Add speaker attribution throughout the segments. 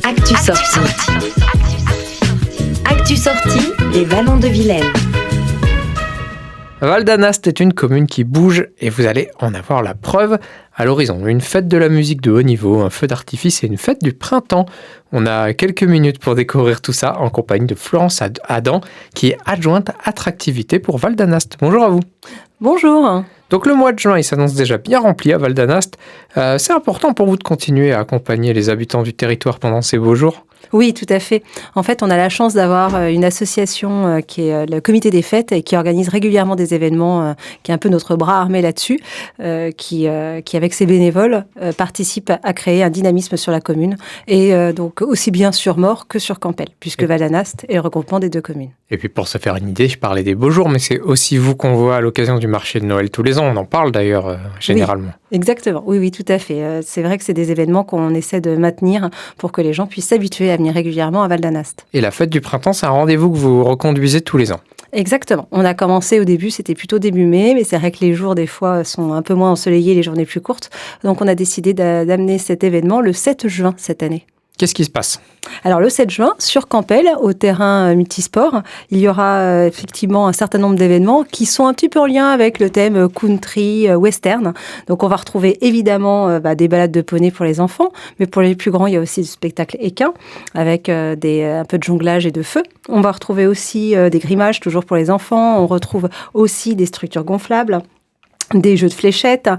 Speaker 1: Actu sortie. Actu sortie, les Vallons de Vilaine.
Speaker 2: Val d'Anast est une commune qui bouge et vous allez en avoir la preuve à l'horizon. Une fête de la musique de haut niveau, un feu d'artifice et une fête du printemps. On a quelques minutes pour découvrir tout ça en compagnie de Florence Adam, qui est adjointe attractivité pour Val d'Anast. Bonjour à vous.
Speaker 3: Bonjour.
Speaker 2: Donc le mois de juin, il s'annonce déjà bien rempli à Val d'Anast. C'est important pour vous de continuer à accompagner les habitants du territoire pendant ces beaux jours ?
Speaker 3: Oui, tout à fait. En fait, on a la chance d'avoir une association qui est le Comité des Fêtes et qui organise régulièrement des événements, qui est un peu notre bras armé là-dessus, qui avec ses bénévoles, participe à créer un dynamisme sur la commune et donc aussi bien sur Mort que sur Campel, puisque Val d'Anast est le regroupement des deux communes.
Speaker 2: Et puis pour se faire une idée, je parlais des beaux jours, mais c'est aussi vous qu'on voit à l'occasion du marché de Noël tous les ans. On en parle d'ailleurs généralement.
Speaker 3: Oui, exactement. Oui, tout à fait. C'est vrai que c'est des événements qu'on essaie de maintenir pour que les gens puissent s'habituer à venir régulièrement à Val d'Anast.
Speaker 2: Et la fête du printemps, c'est un rendez-vous que vous reconduisez tous les ans.
Speaker 3: Exactement. On a commencé au début, c'était plutôt début mai, mais c'est vrai que les jours des fois sont un peu moins ensoleillés, les journées plus courtes. Donc on a décidé d'amener cet événement le 7 juin cette année.
Speaker 2: Qu'est-ce qui se passe ?
Speaker 3: Alors le 7 juin, sur Campel, au terrain multisport, il y aura effectivement un certain nombre d'événements qui sont un petit peu en lien avec le thème country, western. Donc on va retrouver évidemment des balades de poney pour les enfants, mais pour les plus grands, il y a aussi du spectacle équin avec un peu de jonglage et de feu. On va retrouver aussi des grimages, toujours pour les enfants. On retrouve aussi des structures gonflables. Des jeux de fléchettes,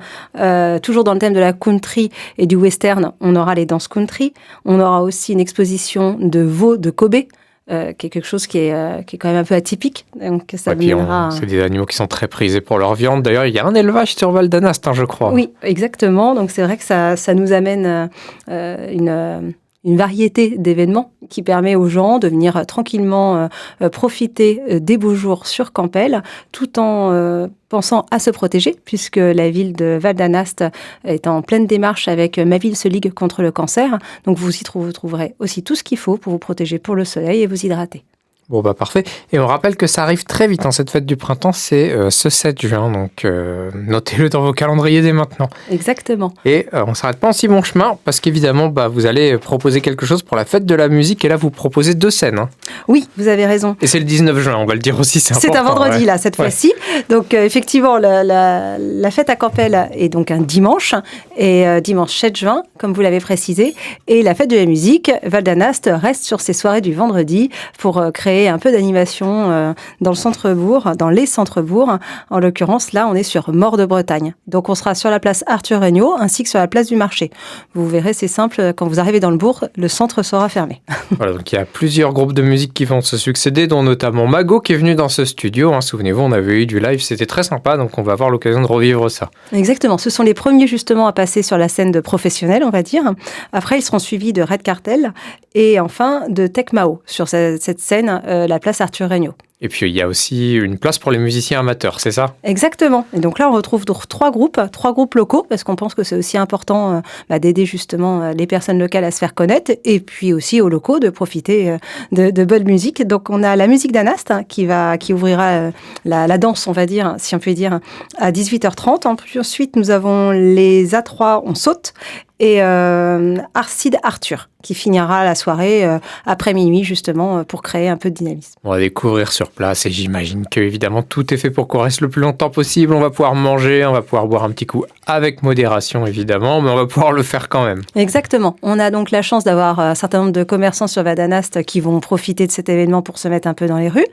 Speaker 3: toujours dans le thème de la country et du western, on aura les danses country. On aura aussi une exposition de veaux de Kobe, qui est quelque chose qui est quand même un peu atypique. Donc ça
Speaker 2: c'est des animaux qui sont très prisés pour leur viande. D'ailleurs, il y a un élevage sur Val d'Anast, je crois.
Speaker 3: Oui, exactement. Donc c'est vrai que ça nous amène une variété d'événements qui permet aux gens de venir tranquillement profiter des beaux jours sur Campel, tout en pensant à se protéger, puisque la ville de Val d'Anast est en pleine démarche avec Ma Ville se ligue contre le cancer. Donc vous y trouverez aussi tout ce qu'il faut pour vous protéger pour le soleil et vous hydrater.
Speaker 2: Bon, parfait. Et on rappelle que ça arrive très vite, cette fête du printemps, c'est ce 7 juin, donc notez-le dans vos calendriers dès maintenant.
Speaker 3: Exactement.
Speaker 2: Et on ne s'arrête pas en si bon chemin, parce qu'évidemment, vous allez proposer quelque chose pour la fête de la musique, et là, vous proposez 2 scènes.
Speaker 3: Oui, vous avez raison.
Speaker 2: Et c'est le 19 juin, on va le dire aussi, c'est important.
Speaker 3: C'est un vendredi, là, cette fois-ci. Donc, effectivement, la fête à Campel est donc un dimanche, et dimanche 7 juin, comme vous l'avez précisé, et la fête de la musique, Val d'Anast reste sur ses soirées du vendredi pour créer un peu d'animation dans le centre-bourg, dans les centres-bourgs. En l'occurrence, là, on est sur Mort de Bretagne. Donc, on sera sur la place Arthur Regnault ainsi que sur la place du marché. Vous verrez, c'est simple, quand vous arrivez dans le bourg, le centre sera fermé. Voilà,
Speaker 2: donc il y a plusieurs groupes de musique qui vont se succéder, dont notamment Mago qui est venu dans ce studio. Souvenez-vous, on avait eu du live, c'était très sympa, donc on va avoir l'occasion de revivre ça.
Speaker 3: Exactement, ce sont les premiers justement à passer sur la scène de professionnels, on va dire. Après, ils seront suivis de Red Cartel et enfin de Tech Mao sur cette scène, la place Arthur Regnault.
Speaker 2: Et puis, il y a aussi une place pour les musiciens amateurs, c'est ça ?
Speaker 3: Exactement. Et donc là, on retrouve trois groupes locaux, parce qu'on pense que c'est aussi important d'aider justement les personnes locales à se faire connaître, et puis aussi aux locaux de profiter de bonne musique. Donc, on a la musique d'Anast qui ouvrira la danse, on va dire, si on peut dire, à 18h30. Ensuite, nous avons les A3, on saute, et Arcide Arthur, qui finira la soirée après minuit, justement, pour créer un peu de dynamisme.
Speaker 2: On va découvrir sur place et j'imagine que évidemment tout est fait pour qu'on reste le plus longtemps possible. On va pouvoir manger, on va pouvoir boire un petit coup avec modération évidemment, mais on va pouvoir le faire quand même.
Speaker 3: Exactement. On a donc la chance d'avoir un certain nombre de commerçants sur Val d'Anast qui vont profiter de cet événement pour se mettre un peu dans les rues.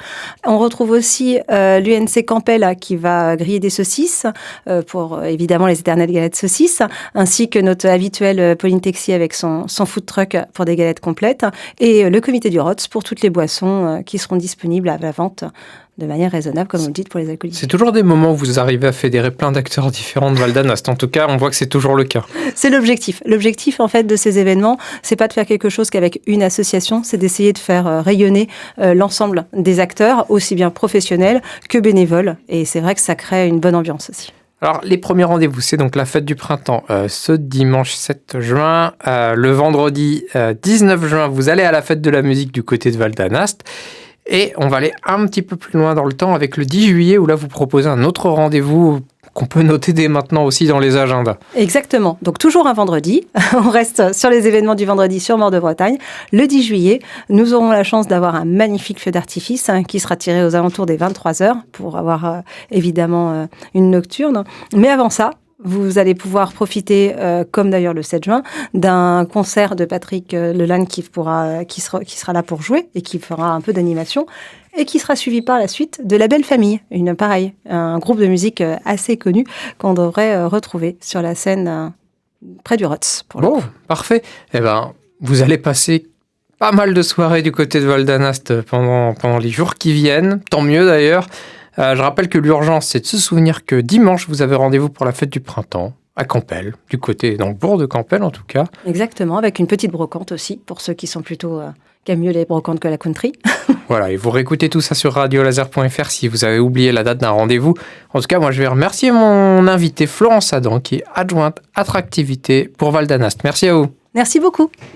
Speaker 3: On retrouve aussi l'UNC Campel qui va griller des saucisses pour évidemment les éternelles galettes saucisses, ainsi que notre habituel Pauline Texier avec son food truck pour des galettes complètes et le comité du ROTS pour toutes les boissons qui seront disponibles à la vente de manière raisonnable, comme vous le dites, pour les alcooliques.
Speaker 2: C'est toujours des moments où vous arrivez à fédérer plein d'acteurs différents de Val d'Anast. En tout cas, on voit que c'est toujours le cas.
Speaker 3: C'est l'objectif. L'objectif, en fait, de ces événements, c'est pas de faire quelque chose qu'avec une association, c'est d'essayer de faire rayonner l'ensemble des acteurs, aussi bien professionnels que bénévoles. Et c'est vrai que ça crée une bonne ambiance aussi.
Speaker 2: Alors, les premiers rendez-vous, c'est donc la fête du printemps, ce dimanche 7 juin. Le vendredi 19 juin, vous allez à la fête de la musique du côté de Val d'Anast. Et on va aller un petit peu plus loin dans le temps avec le 10 juillet, où là, vous proposez un autre rendez-vous qu'on peut noter dès maintenant aussi dans les agendas.
Speaker 3: Exactement. Donc toujours un vendredi. On reste sur les événements du vendredi sur Mort de Bretagne. Le 10 juillet, nous aurons la chance d'avoir un magnifique feu d'artifice qui sera tiré aux alentours des 23h pour avoir évidemment une nocturne. Mais avant ça, vous allez pouvoir profiter, comme d'ailleurs le 7 juin, d'un concert de Patrick Lelanne qui sera là pour jouer et qui fera un peu d'animation et qui sera suivi par la suite de La Belle Famille, un groupe de musique assez connu qu'on devrait retrouver sur la scène près du Rotz.
Speaker 2: Bon, parfait. Eh ben, vous allez passer pas mal de soirées du côté de Val-d'Anast pendant les jours qui viennent. Tant mieux d'ailleurs. Je rappelle que l'urgence, c'est de se souvenir que dimanche, vous avez rendez-vous pour la fête du printemps à Campel, du côté, dans le bourg de Campel en tout cas.
Speaker 3: Exactement, avec une petite brocante aussi, pour ceux qui sont plutôt, qui aiment mieux les brocantes que la country.
Speaker 2: Voilà, et vous réécoutez tout ça sur radiolaser.fr si vous avez oublié la date d'un rendez-vous. En tout cas, moi, je vais remercier mon invité Florence Adam, qui est adjointe attractivité pour Val-d'Anast. Merci à vous.
Speaker 3: Merci beaucoup.